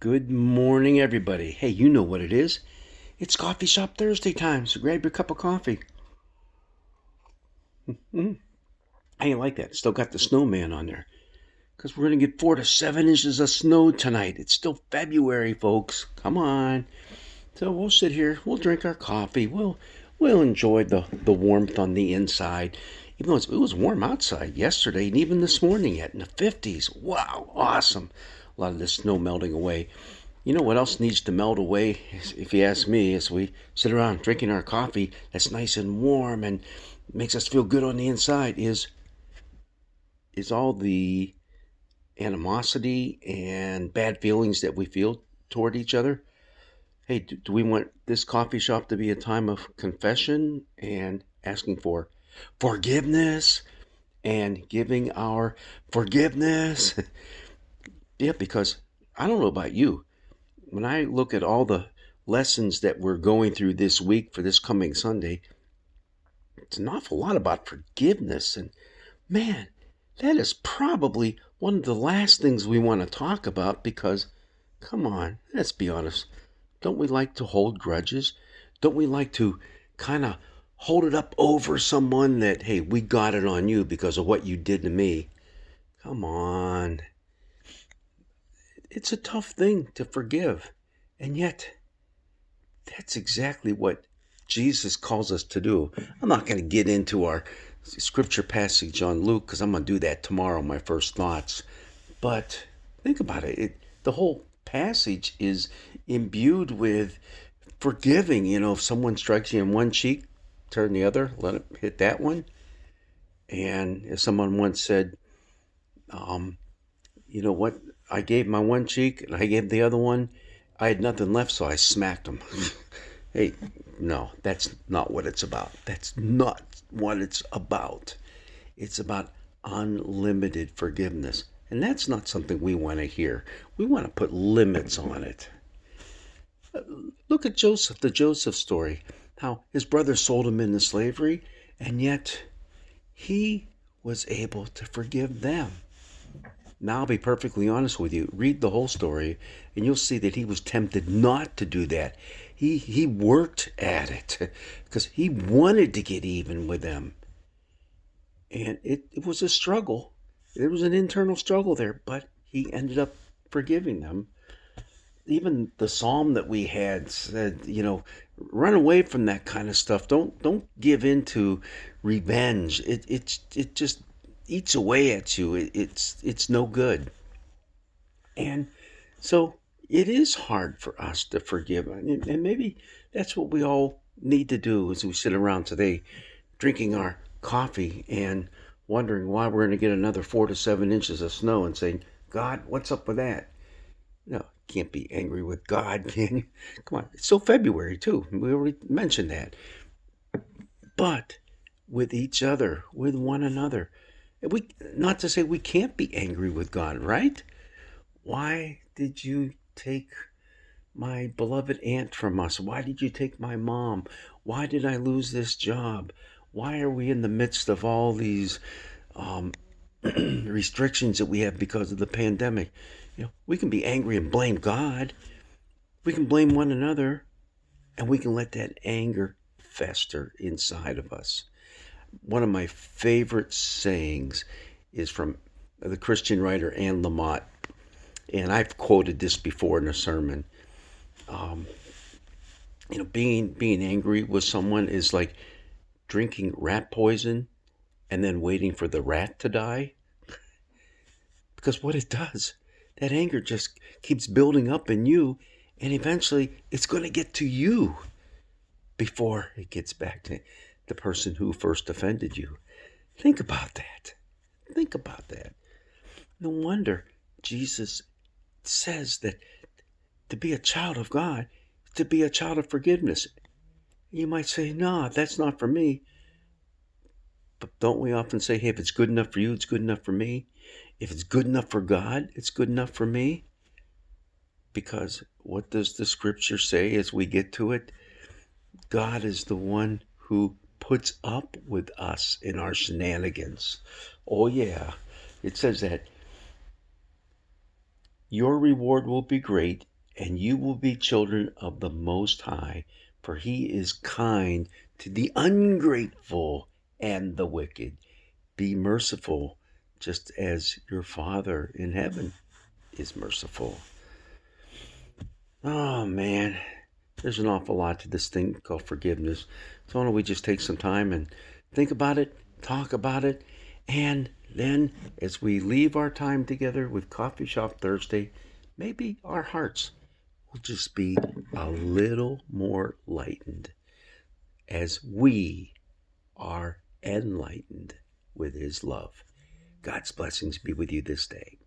Good morning, everybody. Hey, you know what it is. It's Coffee Shop Thursday time, so grab your cup of coffee. I ain't like that. Still got the snowman on there. Because we're going to get 4 to 7 inches of snow tonight. It's still February, folks. Come on. So we'll sit here. We'll drink our coffee. We'll enjoy the warmth on the inside. Even though it was warm outside yesterday and even this morning yet in the 50s. Wow, awesome. A lot of this snow melting away. You know what else needs to melt away, if you ask me, as we sit around drinking our coffee that's nice and warm and makes us feel good on the inside is all the animosity and bad feelings that we feel toward each other. Hey, do we want this coffee shop to be a time of confession and asking for forgiveness and giving our forgiveness? Yeah, because I don't know about you. When I look at all the lessons that we're going through this week for this coming Sunday, it's an awful lot about forgiveness. And man, that is probably one of the last things we want to talk about because, come on, let's be honest. Don't we like to hold grudges? Don't we like to kind of hold it up over someone that, hey, we got it on you because of what you did to me? Come on. It's a tough thing to forgive. And yet, that's exactly what Jesus calls us to do. I'm not going to get into our scripture passage on Luke because I'm going to do that tomorrow, my first thoughts. But think about it. The whole passage is imbued with forgiving. You know, if someone strikes you in one cheek, turn the other, let it hit that one. And as someone once said, um, you know what? I gave my one cheek and I gave the other one. I had nothing left, so I smacked him. Hey, no, that's not what it's about. That's not what it's about. It's about unlimited forgiveness. And that's not something we want to hear. We want to put limits on it. Look at Joseph, the Joseph story, how his brothers sold him into slavery, and yet he was able to forgive them. Now, I'll be perfectly honest with you. Read the whole story, and you'll see that he was tempted not to do that. He worked at it because he wanted to get even with them. And it was a struggle. There was an internal struggle there, but he ended up forgiving them. Even the psalm that we had said, run away from that kind of stuff. Don't give in to revenge. It just eats away at you. It's no good. And so it is hard for us to forgive. And maybe that's what we all need to do as we sit around today drinking our coffee and wondering why we're going to get another 4 to 7 inches of snow and saying, God, what's up with that? No, can't be angry with God, can you? Come on, it's still February too. We already mentioned that. But with each other, with one another. We not to say we can't be angry with God, right? Why did you take my beloved aunt from us? Why did you take my mom? Why did I lose this job? Why are we in the midst of all these um, restrictions that we have because of the pandemic? We can be angry and blame God. We can blame one another, and we can let that anger fester inside of us. One of my favorite sayings is from the Christian writer Anne Lamott, and I've quoted this before in a sermon. Um, being angry with someone is like drinking rat poison and then waiting for the rat to die. Because what it does, that anger just keeps building up in you, and eventually it's going to get to you before it gets back to the person who first offended you. Think about that. Think about that. No wonder Jesus says that to be a child of God, to be a child of forgiveness. You might say, no, that's not for me. But don't we often say, hey, if it's good enough for you, it's good enough for me? If it's good enough for God, it's good enough for me? Because what does the scripture say as we get to it? God is the one who puts up with us in our shenanigans. Oh, yeah. It says that your reward will be great and you will be children of the Most High, for he is kind to the ungrateful and the wicked. Be merciful, just as your Father in heaven is merciful. Oh, man. There's an awful lot to this thing called forgiveness. So why don't we just take some time and think about it, talk about it, and then as we leave our time together with Coffee Shop Thursday, maybe our hearts will just be a little more lightened as we are enlightened with his love. God's blessings be with you this day.